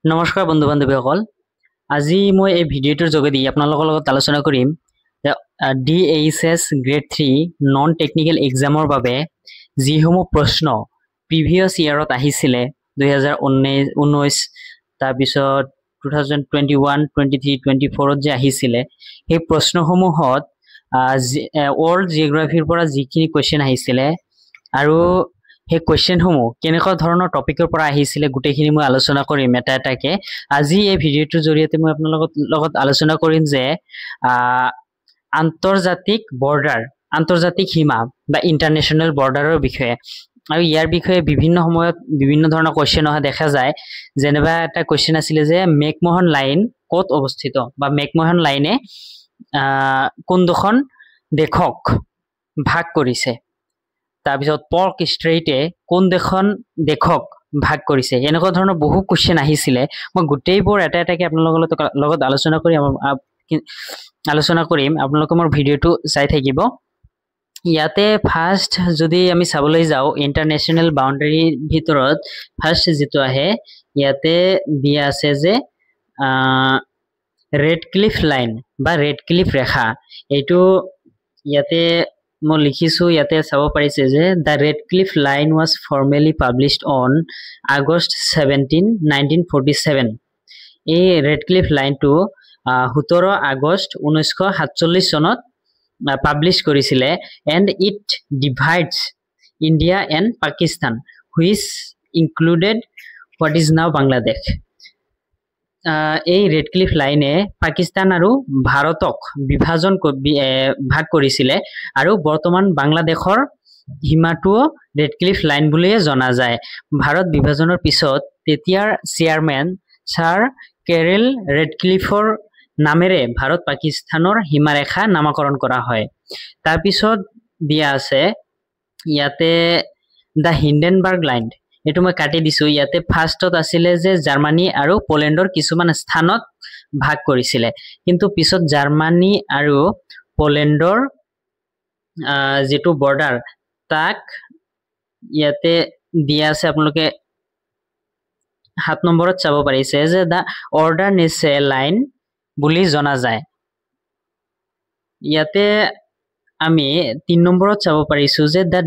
নমস্কাৰ বন্ধু বান্ধৱীসকল আজি মই এই ভিডিঅ'টোৰ যোগেদি আপোনালোকৰ লগত আলোচনা কৰিম DHS গ্ৰেড 3 নন টেকনিকেল এক্সামৰ বাবে যিসমূহ প্ৰশ্ন প্ৰিভিয়াছ ইয়াৰত আহিছিলে 2019 তাৰপিছত 2021 23 24 যে আহিছিলে সেই প্ৰশ্নসমূহত ৱৰ্ল্ড জিঅ'গ্ৰাফিৰ পৰা যিখিনি কুৱেশ্যন আহিছিলে আৰু সেই কুৱেশ্যনসমূহ কেনেকুৱা ধৰণৰ টপিকৰ পৰা আহিছিলে গোটেইখিনি মই আলোচনা কৰিম এটা এটাকে আজি এই ভিডিঅ'টোৰ জৰিয়তে মই আপোনালোকৰ লগত আলোচনা কৰিম যে আন্তৰ্জাতিক সীমা বা ইণ্টাৰনেশ্যনেল বৰ্ডাৰৰ বিষয়ে আৰু ইয়াৰ বিষয়ে বিভিন্ন সময়ত বিভিন্ন ধৰণৰ কুৱেশ্যন অহা দেখা যায় যেনেবা এটা কুৱেশ্যন আছিলে যে মেকমোহন লাইন ক'ত অৱস্থিত বা মেকমোহন লাইনে কোনখন দেশক ভাগ কৰিছে তাৰপিছত পৰ্ক ষ্ট্ৰেইটে কোন দেশক ভাগ কৰিছে এনেকুৱা ধৰণৰ বহু কুৱেশ্যন আহিছিলে মই গোটেইবোৰ এটা এটাকে আপোনালোকৰ লগত আলোচনা কৰিম আপোনালোকে মোৰ ভিডিঅ'টো চাই থাকিব ইয়াতে ফাৰ্ষ্ট যদি আমি চাবলৈ যাওঁ ইণ্টাৰনেশ্যনেল বাউণ্ডাৰীৰ ভিতৰত ফাৰ্ষ্ট যেটো আহে ইয়াতে দিয়া আছে যে ৰেড ক্লিফ লাইন বা ৰেড ক্লিফ ৰেখা এইটো ইয়াতে মই লিখিছো ইয়াতে চাব পাৰিছে যে the red cliff line was formally published on August 17 1947 এই ৰেড ক্লিফ লাইনটো 17 আগষ্ট 1947 চনত পাব্লিছ কৰিছিলে and it divides India and Pakistan which included what is now Bangladesh এই ৰেড ক্লিফ লাইনে পাকিস্তান আৰু ভাৰতক ভাগ কৰিছিলে আৰু বৰ্তমান বাংলাদেশৰ সীমাটো ৰেড ক্লিফ লাইন বুলিয়ে জনা যায় ভাৰত বিভাজনৰ পিছত তেতিয়াৰ চেয়াৰমেন ছাৰ কেৰেল ৰেড ক্লিফৰ নামেৰে ভাৰত পাকিস্তানৰ সীমাৰেখা নামকৰণ কৰা হয় তাৰপিছত দিয়া আছে ইয়াতে দ্য হিণ্ডেনবাৰ্গ লাইন এইটো মই কাটি দিছো ইয়াতে ফাৰ্ষ্টত আছিলে যে জাৰ্মানী আৰু পোলেণ্ডৰ কিছুমান স্থানত ভাগ কৰিছিলে কিন্তু পিছত জাৰ্মানী আৰু পোলেণ্ডৰ যেটো বৰ্ডাৰ তাক ইয়াতে দিয়া আছে আপোনালোকে 7 নম্বৰত চাব পাৰিছে যে দা অৰ্ডাৰ নেছে লাইন বুলি জনা যায় ইয়াতে আমি 3 নম্বৰত চাব পাৰিছো যে দা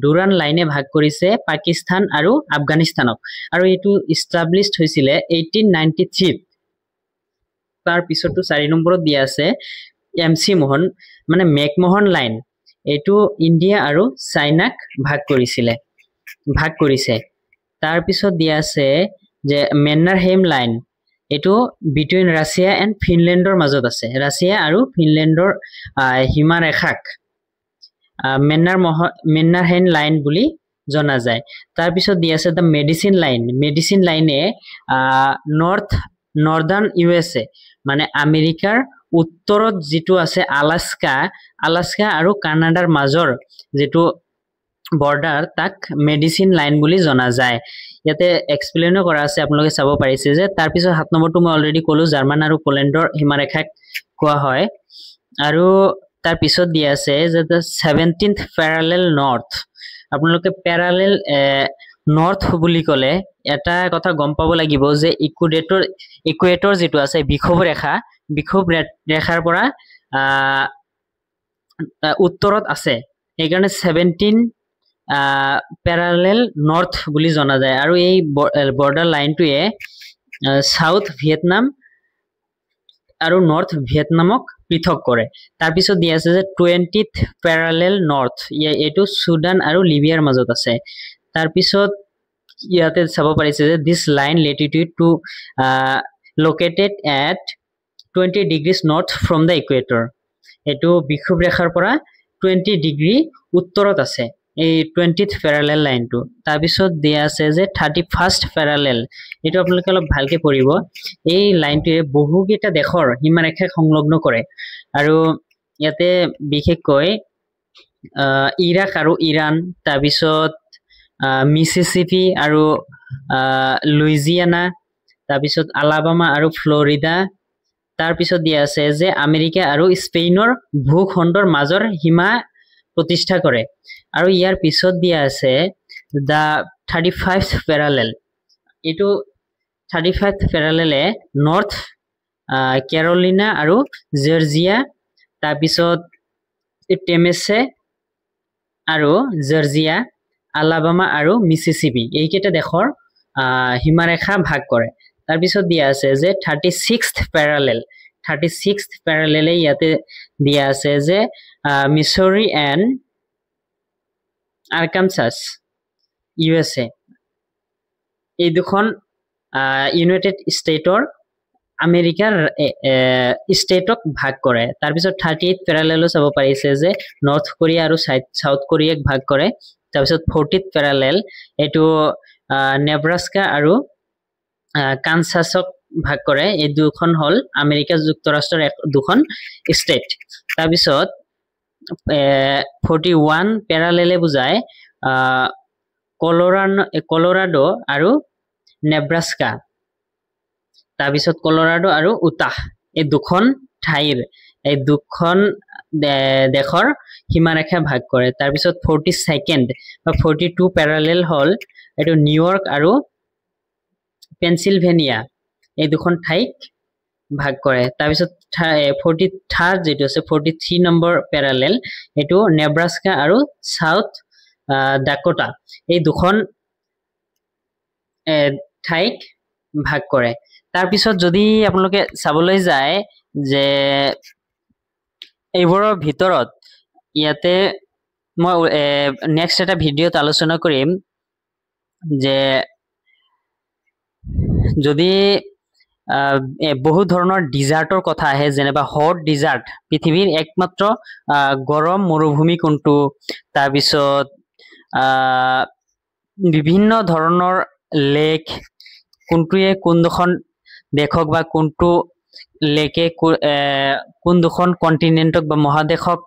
ডুৰান লাইনে ভাগ কৰিছে পাকিস্তান আৰু আফগানিস্তানক আৰু এটো এস্টাবলিশড হৈছিলে 1893 তাৰ পিছতো 4 নম্বৰত দিয়া আছে এমসি মোহন মানে মেকমোহন লাইন এটো ইন্ডিয়া আৰু চাইনাক ভাগ কৰিছে তাৰ পিছত দিয়া আছে যে মেন্নাৰহেইম লাইন এটো বিটুইন ৰাছিয়া এণ্ড ফিনলেণ্ডৰ মাজত আছে ৰাছিয়া আৰু ফিনলেণ্ডৰ সীমাৰেখাক মেন্নাৰহেইম লাইন বুলি জনা যায় তাৰ পিছত দিয়া আছে দা মেডিচিন লাইনে নৰ্দাৰ্ণ ইউএছএ মানে আমেৰিকাৰ উত্তৰত যেটো আছে আলাস্কা আৰু কানাডাৰ মাজৰ যেটো বৰ্ডাৰ তাক মেডিচিন লাইন বুলি জনা যায় ইয়াতে এক্সপ্লেইনো কৰা আছে আপোনালোকে চাব পাৰিছে যে তাৰ পিছত 7 নম্বৰটো মই অলৰেডি ক'লো জাৰ্মান আৰু পোলেণ্ডৰ সীমাৰেখাক কোৱা হয় আৰু তাৰ পিছত দিয়া আছে যে the 17th parallel north আপোনালোকে প্যাৰালেল নৰ্থ বুলি ক'লে এটা কথা গম পাব লাগিব যে ইকুৱেটৰ যেটো আছে বিষুৱ ৰেখাৰ পৰা উত্তৰত আছে এইকাৰণে 17 প্যাৰালেল নৰ্থ বুলি জনা যায় আৰু এই বৰ্ডাৰ লাইনটোৱে সাউথ ভিয়েটনাম আৰু নৰ্থ ভিয়েটনামক পৃথক কৰে তাৰ পিছত দিয়া আছে যে 20th প্যাৰালেল নৰ্থ এটো সুদান আৰু লিবিয়াৰ মাজত আছে তাৰ পিছত ইয়াতে চাব পাৰিছে যে this line latitude to located at 20 degrees north from the equator এটো বিষুৱ ৰেখাৰ পৰা 20 ডিগ্ৰী উত্তৰত আছে এই 20th প্যাৰালেল লাইনটো তাৰ পিছত দিয়া আছে যে 31st প্যাৰালেল এটো আপোনালোকে অলপ ভালকে পঢ়িব এই লাইনটোৱে বহুকেইটা দেশৰ সীমাৰেখা সংলগ্ন কৰে আৰু ইয়াতে বিশেষকৈ ইৰাক আৰু ইৰাণ তাৰ পিছত মিছিছিপি আৰু লুইজিয়ানা তাৰ পিছত আলাবামা আৰু ফ্লৰিডা তাৰ পিছত দিয়া আছে যে আমেৰিকা আৰু স্পেইনৰ ভূখণ্ডৰ মাজৰ সীমা প্ৰতিষ্ঠা কৰে আৰু ইয়াৰ পিছত দিয়া আছে দা 35th প্যাৰালেল এটো 35th প্যাৰালেলে নৰ্থ কেৰলিনা আৰু জৰ্জিয়া তাৰপিছত টেনেসি আৰু জৰ্জিয়া আলাবামা আৰু মিছিছিপি এইকেইটা দেশৰ হিমাৰেখা ভাগ কৰে তাৰপিছত দিয়া আছে যে 36th প্যাৰালেলে ইয়াতে দিয়া আছে যে মিসৌৰি এণ্ড আৰকানসাছ USA এই দুখন ইউনাইটেড ষ্টেটৰ আমেৰিকাৰ ষ্টেটক ভাগ কৰে তাৰপিছত 38th প্যাৰালেলো চাব পাৰিছে যে নৰ্থ কোৰিয়া আৰু সাউথ কোৰিয়াক ভাগ কৰে তাৰপিছত 40th প্যাৰালেল এটো নেব্ৰাস্কা আৰু কানসাসক ভাগ কৰে এই দুখন হল আমেৰিকা যুক্তৰাষ্ট্ৰৰ দুখন ষ্টেট তাৰপিছত 41 প্যাৰালেলে বুজায় কলোৰাডো আৰু নেব্ৰাস্কা তাৰপিছত কলোৰাডো আৰু উটাহ এই দুখন ঠাইৰ এই দুখন দেশৰ সীমাৰেখা ভাগ কৰে তাৰপিছত 42nd বা 42 প্যাৰালেল হল এটো নিউয়ৰ্ক আৰু পেনসিলভেনিয়া এই দুখন ঠাইক ভাগ কৰে তাৰপিছত 43rd যেটো আছে 43 নম্বৰ প্যাৰালেল এটো নেব্ৰাস্কা আৰু সাউথ ডাকোটা এই দুখন ঠাইক ভাগ কৰে তাৰপিছত যদি আপোনালোকে চাবলৈ যায় যে এইবোৰৰ ভিতৰত ইয়াতে মই নেক্সট এটা ভিডিওত আলোচনা কৰিম যে যদি বহু ধৰণৰ ডিজাৰ্টৰ কথা আহে যেনেবা হট ডিজাৰ্ট পৃথিৱীৰ একমাত্ৰ গৰম মৰুভূমি কোনটো তাৰপিছত বিভিন্ন ধৰণৰ লেক কোনটোৱে কোনখন দেশক বা কোনটো লেকে কোনখন কন্টিনেন্টক বা মহাদেশক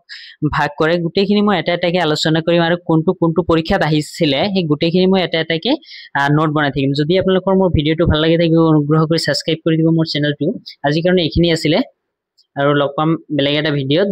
ভাগ কৰে গুটেইখিনি মই এটা এটাকে আলোচনা কৰিম আৰু কোনটো পৰীক্ষাত আহিছিলে সেই গুটেইখিনি মই এটা এটাকে নোট বনাই থাকিম যদি আপোনালোকৰ মোৰ ভিডিওটো ভাল লাগে থাকে অনুগ্ৰহ কৰি সাবস্ক্ৰাইব কৰি দিব মোৰ চেনেলটো আজিৰ কাৰণে এইখিনি আছিল আৰু লগ পাম বেলেগ এটা ভিডিওত